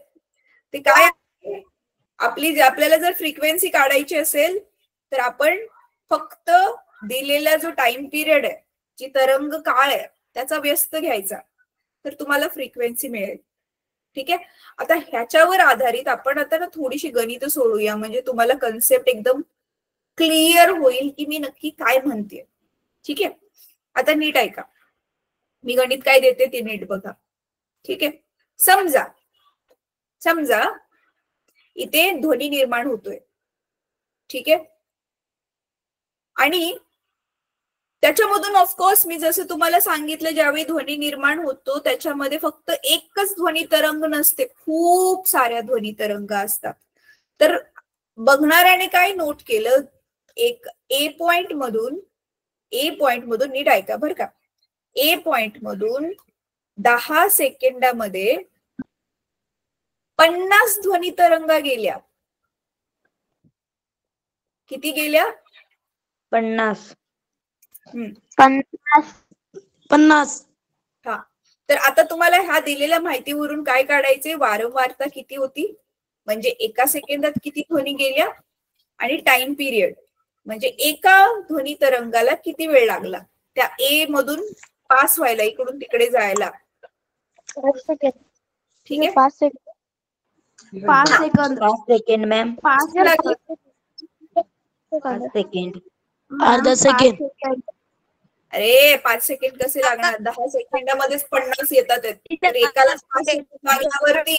ते काय आहे? आपल्याला जर फ्रिक्वेन्सी काढायची असेल तर आपण फक्त दिलेला जो टाइम पिरियड आहे, जी तरंग काळ आहे, त्याचा व्यस्त घ्यायचा, तर तुम्हाला फ्रिक्वेन्सी मिळेल. ठीक आहे. आता ह्याच्यावर आधारित आपण आता ना थोडीशी गणित सोडूया, म्हणजे तुम्हाला कन्सेप्ट एकदम क्लिअर होईल की मी नक्की काय म्हणते. ठीक आहे. आता नीट ऐका. मी गणित काय देते ते नीट बघा. ठीक आहे. समजा इथे ध्वनी निर्माण होतोय. ठीक आहे. आणि त्याच्यामधून ऑफकोर्स मी जसं तुम्हाला सांगितलं, ज्यावेळी ध्वनी निर्माण होतो त्याच्यामध्ये फक्त एकच ध्वनी तरंग नसते, खूप साऱ्या ध्वनी तरंग असतात. तर बघणाऱ्याने काय नोट केलं, एक ए पॉइंट मधून नीट ऐका बरं का, ए पॉइंट मधून 10 सेकंदामध्ये 50 ध्वनी तरंग गेल्या. किती गेल्या? 50. 50. हा. तर आता तुम्हाला ह्या दिलेल्या माहितीवरून काय काढायचे, वारंवारता किती होती, म्हणजे एका सेकंदात किती ध्वनी गेल्या, आणि टाइम पिरियड म्हणजे एका ध्वनी तरंगाला किती वेळ लागला त्या ए मधून पास व्हायला, इकडून तिकडे जायला. ठीक आहे. 5 सेकंद. 5 second ma'am. 5 सेकंड. अर्धा सेकंड. अरे 5 सेकंड कसे लागणार, 10 सेकंदामध्येच 50 येतात. तर एकाला 5 सेकंद लागल्यावरती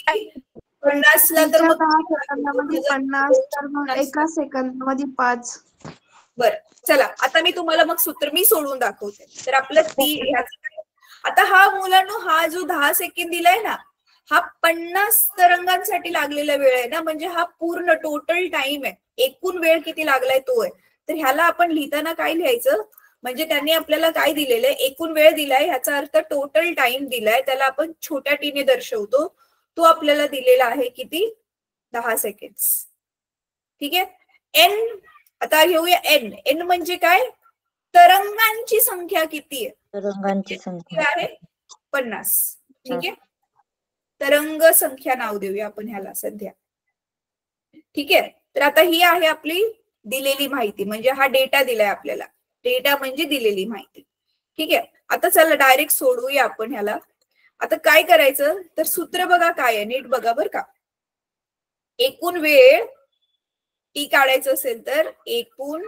50 ला तर मग 50 तर मग एका सेकंदामध्ये 5. बरं चला, आता मी तुम्हाला मग सूत्र मी सोडून दाखवते. तर आपलं आता हा मुलांनो, हा जो 10 सेकंद दिलाय ना, हा 50 तरंगांसाठी लागलेला वेळ आहे ना, म्हणजे हा पूर्ण टोटल टाइम आहे. एकूण वेळ किती लागलाय तो आहे. तर ह्याला आपण लिहिताना काय लिहायचं, म्हणजे त्यांनी आपल्याला काय दिलेलं आहे, एकूण वेळ दिलाय, ह्याचा अर्थ टोटल टाइम दिलाय, त्याला आपण छोट्या टीने दर्शवतो. तो आपल्याला दिलेला आहे किती, 10 सेकंड. ठीक आहे. एन, आता घेऊया एन. एन म्हणजे काय, तरंगांची संख्या किती आहे, तरंगांची संख्या आहे 50. ठीक आहे. तरंग संख्या नाव देऊया आपण ह्याला सध्या. ठीक आहे. तर आता ही आहे आपली दिलेली माहिती, म्हणजे हा डेटा दिलाय आपल्याला. डेटा म्हणजे दिलेली माहिती. ठीक आहे. आता चला डायरेक्ट सोडवूया आपण ह्याला. आता काय करायचं, तर सूत्र बघा काय आहे, नीट बघा बरं का. एकूण वेळ टी काढायचं असेल तर एकूण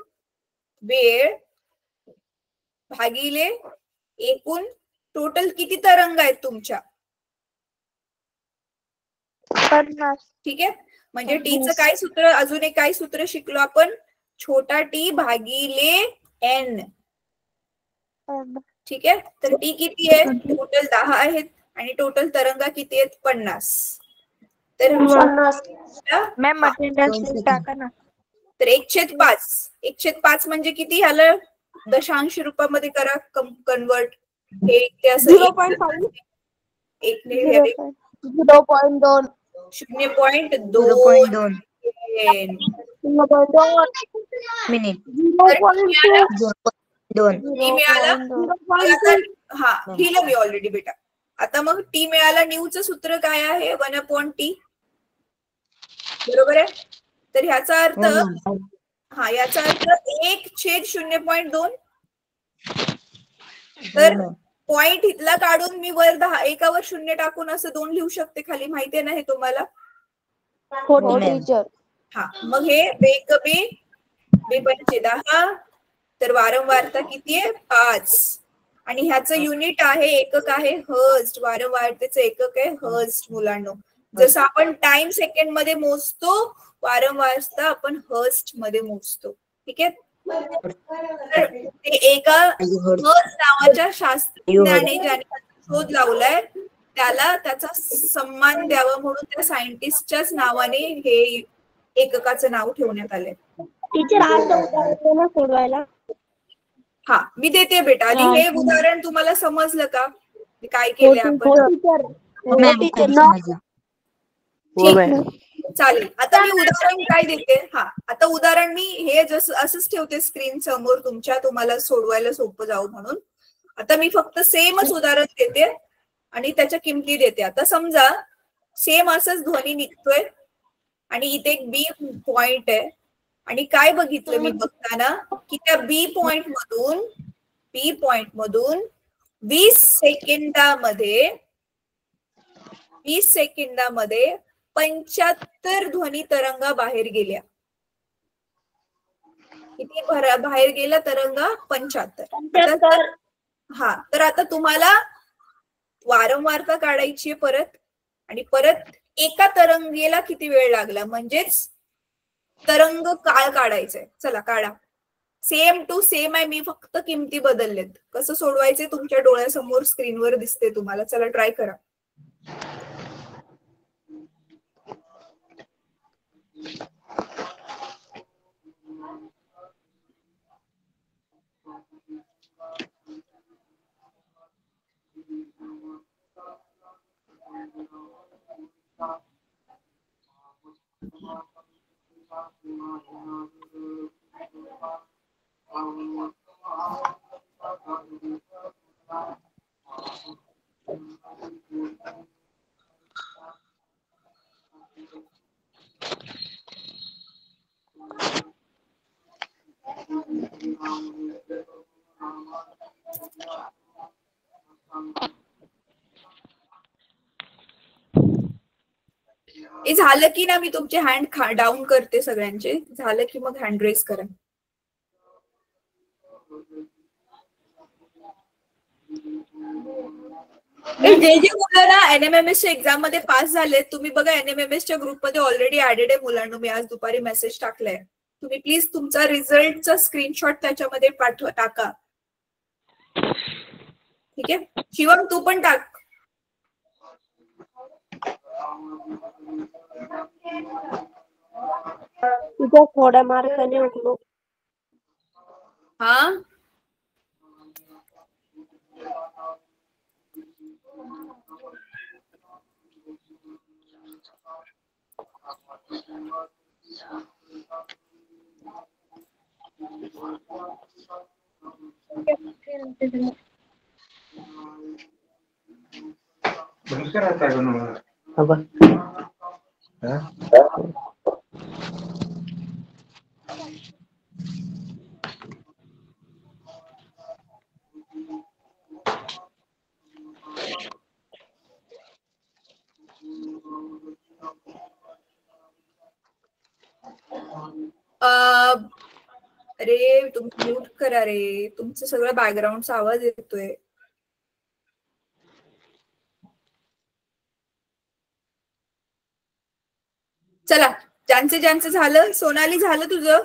वेळ भागिले एकूण टोटल किती तरंग आहेत तुमच्या. 50. ठीक आहे. म्हणजे टीचं काय सूत्र, अजून एक काय सूत्र शिकलो आपण, छोटा टी भागिले एन. ठीक आहे. तर टी किती आहे, टोटल 10 आहेत आणि टोटल तरंगा किती आहेत, 50. तर मॅम अटेंडन्स टाका ना. तर 1/5. 1/5 म्हणजे किती, ह्याला दशांश रूपामध्ये करा कन्वर्ट. हे इथे असं 0.5. 0.2 0.2 मिनिट. 0.2 टी मिळाला. हा लिहिलं मी ऑलरेडी बेटा. आता मग टी मिळाला. न्यूचं सूत्र काय आहे, 1/t. बरोबर आहे. तर ह्याचा अर्थ, हा याचा अर्थ 1/0.2. तर पॉइंट इथला काढून मी वर 10 एकावर 0 टाकून असं 2 लिहू शकते खाली, माहितीये ना हे तुम्हाला. हा मग हे बेक बे 10. तर वारंवारता किती आहे, 5. आणि ह्याचं युनिट आहे, एकक आहे हर्ट्ज. वारंवारतेचं एकक आहे हर्ट्ज मुलांनो. जसं आपण टाइम सेकंड मध्ये मोजतो, वारंवारता आपण हर्ट्ज मध्ये मोजतो. ठीक आहे. तर ते एका हर्ट्ज नावाच्या शास्त्रज्ञाने ज्याने शोध लावलाय, त्याला त्याचा सन्मान द्यावा म्हणून त्या सायंटिस्टच्याच नावाने हे एककाचं नाव ठेवण्यात आलंय. टीचर सोडवायला. हा मी देते बेटा. आणि हे उदाहरण तुम्हाला समजलं का, काय केलंय आपण. चालेल. आता मी उदाहरण काय देते, हा आता उदाहरण मी हे जसं असंच ठेवते स्क्रीन समोर तुमच्या, तुम्हाला सोडवायला सोपं जाऊ म्हणून. आता मी फक्त सेमच उदाहरण देते आणि त्याच्या किमती देते. आता समजा सेम असंच ध्वनी निघतोय आणि इथे एक बी पॉइंट आहे, आणि काय बघितलं मी बघताना की त्या बी पॉइंट मधून 20 सेकंदामध्ये 75 ध्वनी तरंगा बाहेर गेल्या. किती बाहेर गेला तरंगा, 75. हा तर आता तुम्हाला वारंवारता काढायची परत, आणि परत एका तरंगेला किती वेळ लागला म्हणजेच तरंग काळ काढायचंय. चला काढा. सेम टू सेम आहे, मी फक्त किमती बदललेत. कसं सोडवायचे तुमच्या डोळ्यासमोर स्क्रीनवर दिसते तुम्हाला. चला ट्राय करा. हे झालं की ना, मी तुमचे हँड डाऊन करते सगळ्यांचे. झालं की मग हँड रेस करा. जे जे मुलं ना NMMS च्या एक्झाम मध्ये पास झाले, तुम्ही बघा NMMS च्या ग्रुपमध्ये ऑलरेडी ऍडेड आहे मुलांना. मी आज दुपारी मेसेज टाकलाय. तुम्ही प्लीज तुमचा रिझल्टचा स्क्रीनशॉट त्याच्यामध्ये टाका. ठीक आहे. शिवम तू पण टाक. तुझ्या थोड्या मार्काने उठलो. हा अरे तुम्ही म्यूट करा रे. तुमचं सगळं बॅकग्राऊंडचा आवाज येतोय. चला ज्यांचं झालं. सोनाली झालं तुझं?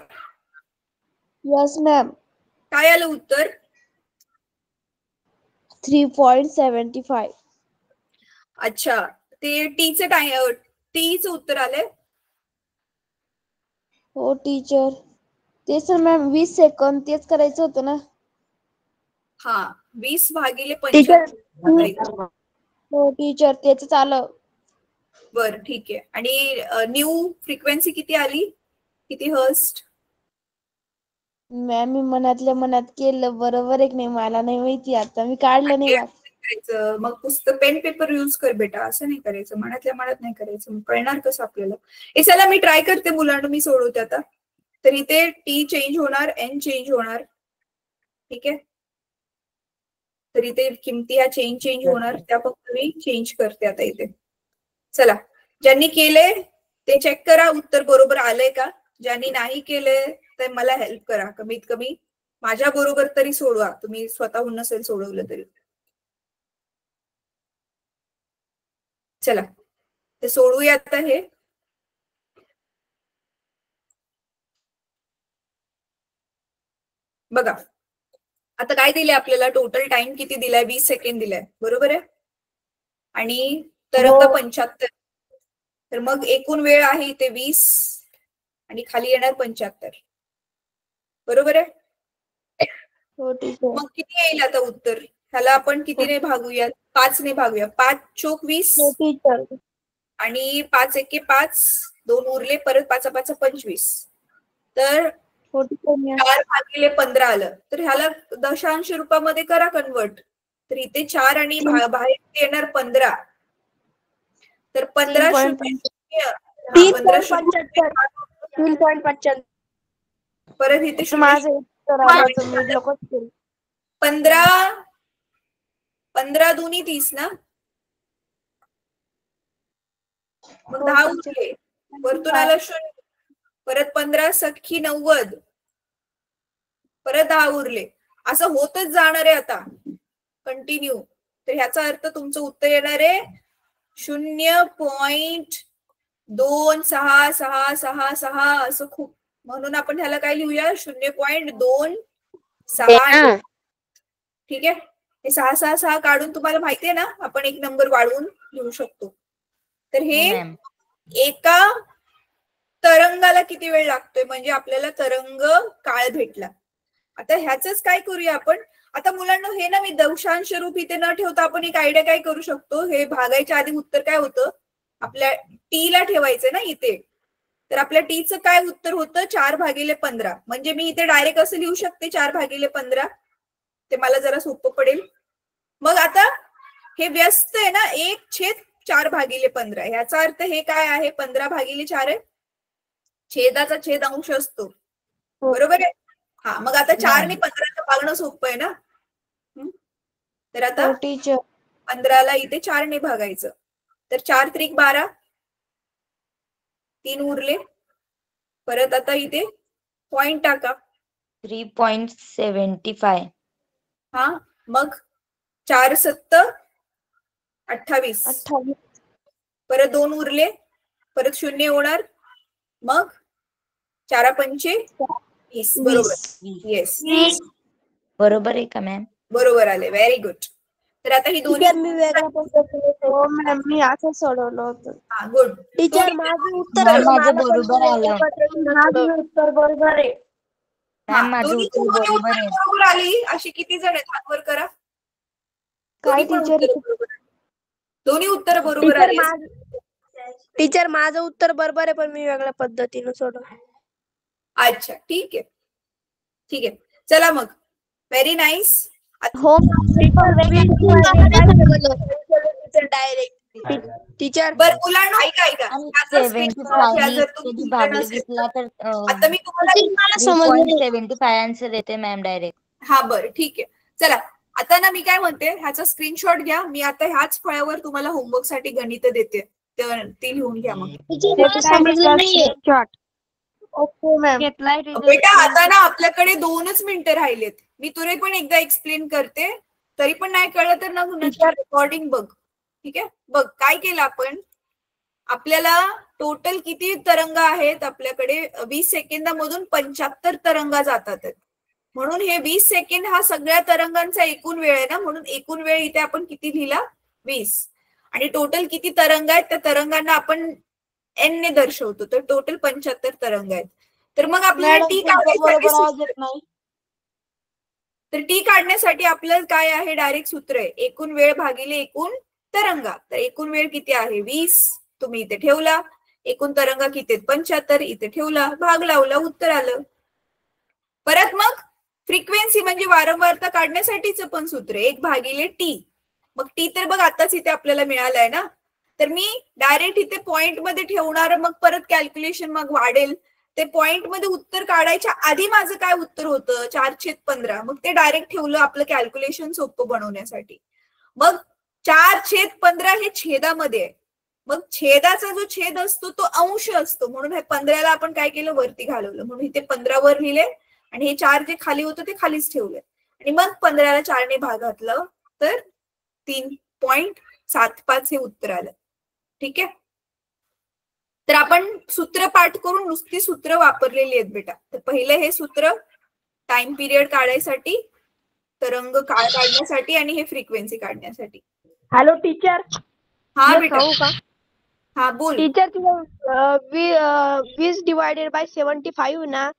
Yes ma'am. काय आलं उत्तर? 3.75. अच्छा, ते टीचं उत्तर आलंय. हो टीचर. तेच मॅम 20 सेकंद तेच करायचं होतं ना. हा 20/75. हो टीचर तेच आलं. बर ठीक आहे. आणि न्यू फ्रिक्वेन्सी किती आली? किती हर्स्ट? मॅम मी मनातल्या मनात केलं. बरोबर आहे की नाही मला नाही माहिती. आता मी काढलं नाही वाच. मग पुस्तक पेन पेपर यूज कर बेटा. असं नाही करायचं. मनातल्या मनात नाही करायचं. मग कळणार कसं आपल्याला? चला मी ट्राय करते मुलांना. मी सोडवते आता. तर इथे टी चेंज होणार, एन चेंज होणार. ठीक आहे. तर इथे किमती ह्या चेंज होणार. त्या फक्त मी चेंज करते आता इथे. चला ज्यांनी केले ते चेक करा उत्तर बरोबर आलंय का. ज्यांनी नाही केले तर मला हेल्प करा. कमीत कमी माझ्या बरोबर तरी सोडवा. तुम्ही स्वतःहून नसेल सोडवलं तरी. चला ते सोडवूया आता हे. बघा आता काय दिले आपल्याला. टोटल टाइम किती दिलाय? 20 सेकंड दिलाय. बरोबर आहे. आणि तरंग 75. तर मग एकूण वेळ आहे इथे 20 आणि खाली येणार 75. बरोबर आहे. मग किती येईल आता उत्तर? ह्याला आपण कितीने भागूया? 5 ने भागूया. 5 चोक 20 आणि 5 एके 5. 2 उरले. परत 5 5 25. तर 4/15 आलं. तर ह्याला दशांश रूपामध्ये करा कन्वर्ट. तर इथे 4 आणि बाहेर येणार 15. तर 3.75. परत इथे 15 दुनी 30 ना. मग 10 उरले. वरतून आलं 0. परत 15 सख्खी 90. परत 10 उरले. असं होतच जाणार आहे आता कंटिन्यू. तर ह्याचा अर्थ तुमचं उत्तर येणार आहे 0.2666 असं खूप. म्हणून आपण ह्याला काय लिहूया 0.26. ठीक आहे. हे 666 काढून तुम्हाला माहितीये ना आपण एक नंबर वाढवून लिहू शकतो. तर हे एका तरंगाला किती वेळ लागतोय म्हणजे आपल्याला तरंग काळ भेटला. आता ह्याच काय करूया आपण. आता मुलांना हे ना मी दशांश रूप इथे न ठेवता आपण एक आयडिया काय करू शकतो. हे भागायच्या आधी उत्तर काय होतं आपल्या टी ला ठेवायचं ना इथे. तर आपल्या टीचं काय उत्तर होतं 4/15. म्हणजे मी इथे डायरेक्ट असं लिहू शकते 4/15. ते मला जरा सोपं पडेल. मग आता हे व्यस्त आहे ना 1/4/15. ह्याचा अर्थ हे काय आहे 15/4 आहे. छेदाचा छेद अंश असतो बरोबर आहे. हा मग आता 4 ने 15 भागणं सोपं आहे ना. तर आता 15ला इथे 4 ने भागायचं. तर 4 त्रिक 12, 3 उरले. परत आता इथे पॉइंट टाका 3.75. हा मग 4 7 28. परत 2 उरले. परत 0 होणार. मग 4 5 20. बरोबर. येस बरोबर आहे का मॅम? बरोबर आले. Very good. तर आता ही दोन्ही मी वेगळ्या पद्धतीने मॅम मी असं सोडवलं होतं. हा गुड. टीचर माझं उत्तर माझं बरोबर आलं. उत्तर बरोबर आहे. मॅम माझं दोन्ही उत्तर बरोबर आहे. बरोबर आली. अशी किती जण आहेत हात वर करा. काय दोन्ही पण टीचर? उत्तरं बरोबर आहेत. दोन्ही उत्तर बरोबर आली. टीचर माझं उत्तर बरोबर आहे पण मी वेगळ्या पद्धतीने सोडवलं. अच्छा ठीक आहे. ठीक आहे. चला मग. Very nice. हो टीचर. बरं मुलांना ऐका ऐका. आता मी तुम्हाला 3.75 आन्सर येते मॅम डायरेक्ट. हा बरं ठीक आहे. चला आता ना मी काय म्हणते ह्याचा स्क्रीनशॉट घ्या. मी आता ह्याच फळ्यावर तुम्हाला होमवर्क साठी गणित देते. ती लिहून घ्या मग. Okay ma'am. बेटा आता ना आपल्याकडे 2च मिनिटं राहिलेत. मी तुला पण एकदा एक्सप्लेन करते. तरी पण नाही कळलं तर नक्की रेकॉर्डिंग बघ. ठीक आहे. बघ काय केलं आपण. आपल्याला टोटल किती तरंग आहेत आपल्याकडे 20 सेकंदामधून 75 तरंगा जातात. म्हणून हे 20 सेकंद हा सगळ्या तरंगांचा एकूण वेळ आहे ना. म्हणून एकूण वेळ इथे आपण किती लिहिला 20. आणि टोटल किती तरंग आहेत त्या तरंगांना आपण n ने दर्शवतो. तर टोटल 75 तरंग आहेत. तर मग आपल्याला टी काढण्यासाठी तर टी काढण्यासाठी आपलं काय आहे डायरेक्ट सूत्र आहे एकूण वेळ भागिले एकूण तरंगा. तर एकूण वेळ किती आहे 20. तुम्ही इथे ठेवला. एकूण तरंगा किती आहेत 75. इथे ठेवला. भाग लावला. उत्तर आलं. परत मग फ्रिक्वेन्सी म्हणजे वारंवारता काढण्यासाठीच पण सूत्र 1/टी. मग टी तर बघ आताच इथे आपल्याला मिळालंय ना. तर मी डायरेक्ट इथे पॉइंट मध्ये ठेवणार. मग परत कॅल्क्युलेशन मग वाढेल. ते पॉइंट मध्ये उत्तर काढायच्या आधी माझं काय उत्तर होतं 4/15. मग ते डायरेक्ट ठेवलं आपलं कॅल्क्युलेशन सोपं बनवण्यासाठी. मग 4/15 हे छेदामध्ये आहे. मग छेदाचा जो छेद असतो तो अंश असतो. म्हणून हे 15ला आपण काय केलं वरती घालवलं. म्हणून इथे 15 वर लिहिले आणि हे 4 जे खाली होतं ते खालीच ठेवले. आणि मग 15ला 4 ने भाग घातलं तर 3.75 हे उत्तर आलं. ठीक आहे. तर आपण सूत्र पाठ करून नुसती सूत्र वापरलेली आहेत बेटा. तर पहिलं हे सूत्र टाइम पिरियड काढायसाठी, तरंग काळ काढण्यासाठी आणि हे फ्रिक्वेन्सी काढण्यासाठी. Hello teacher. हा बेटा. हा बोल. टीचर 20 डिवायडेड बाय 75 ना.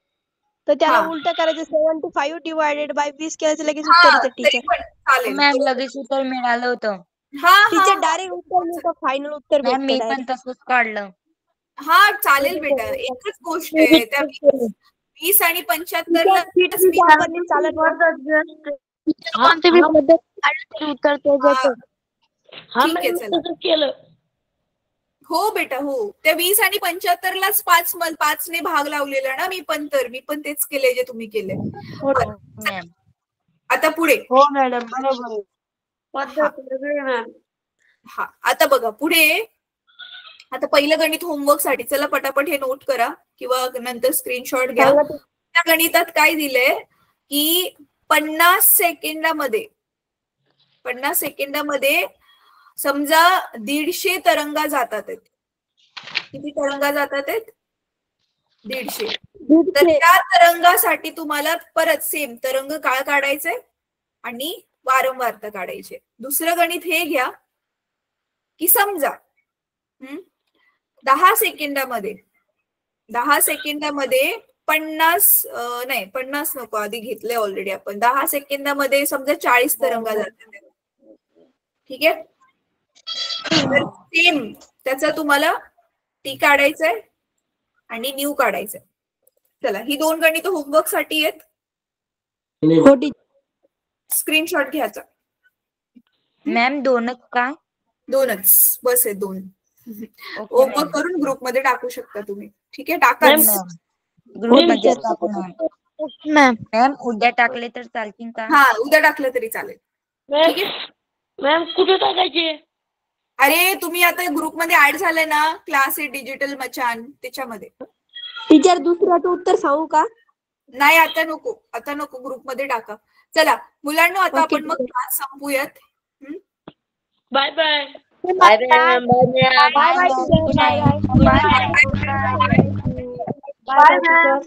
तर त्याला उलट करायचं 75 डिवायडेड बाय 20 केलं लगेच उत्तर येतं टीचर. मॅम लगेच उत्तर मिळालं होतं. टीचर डायरेक्ट उत्तर फायनल उत्तर मॅम मी पण तसंच काढलं. हा चालेल बेटा. एकच गोष्ट आहे त्या 20 आणि 75ला केलं. हो बेटा हो. त्या 20 आणि 75लाच 5 ने भाग लावलेला ना मी पण. तर मी पण तेच केले जे तुम्ही केले. आता पुढे. हो मॅडम बरोबर. हा आता बघा पुढे. आता पहिलं गणित होमवर्क साठी. चला पटापट हे नोट करा किंवा नंतर स्क्रीनशॉट घ्या. त्या गणितात काय दिलंय की 50 सेकंदामध्ये 50 सेकंदामध्ये समजा 150 तरंगा जातात आहेत. किती तरंगा जातात आहेत? 150. तर त्या तरंगासाठी तुम्हाला परत सेम तरंग काळ काढायचंय आणि वारंवारता काढायची. दुसरं गणित हे घ्या की समजा 10 सेकंदामध्ये 50 नको, आधी घेतले ऑलरेडी आपण. 10 सेकंदामध्ये समजा 40 तरंगा जातात. ठीक आहे. तर सेम त्याचा तुम्हाला टी काढायचंय आणि न्यू काढायचंय. चला, ही 2 गणित होमवर्क साठी आहेत. स्क्रीनशॉट घ्यायचा. मॅम 2च का? 2च बस आहे. 2 होमवर्क करून ग्रुपमध्ये टाकू शकता तुम्ही. ठीक आहे, टाका ग्रुपमध्ये मॅम. उद्या टाकले तर चालतील का? हा, उद्या टाकलं तरी चालेल. ठीक आहे मॅम. कुठे टाकायचे? अरे तुम्ही आता ग्रुपमध्ये ऍड झाले ना, क्लास आहे डिजिटल मचान, त्याच्यामध्ये. टीचर दुसऱ्याचं उत्तर सांगू का? नाही, आता नको ग्रुपमध्ये टाका. चला मुलांना, आता आपण मग क्लास संपूयात. Bye bye. Bye bye. Bye bye.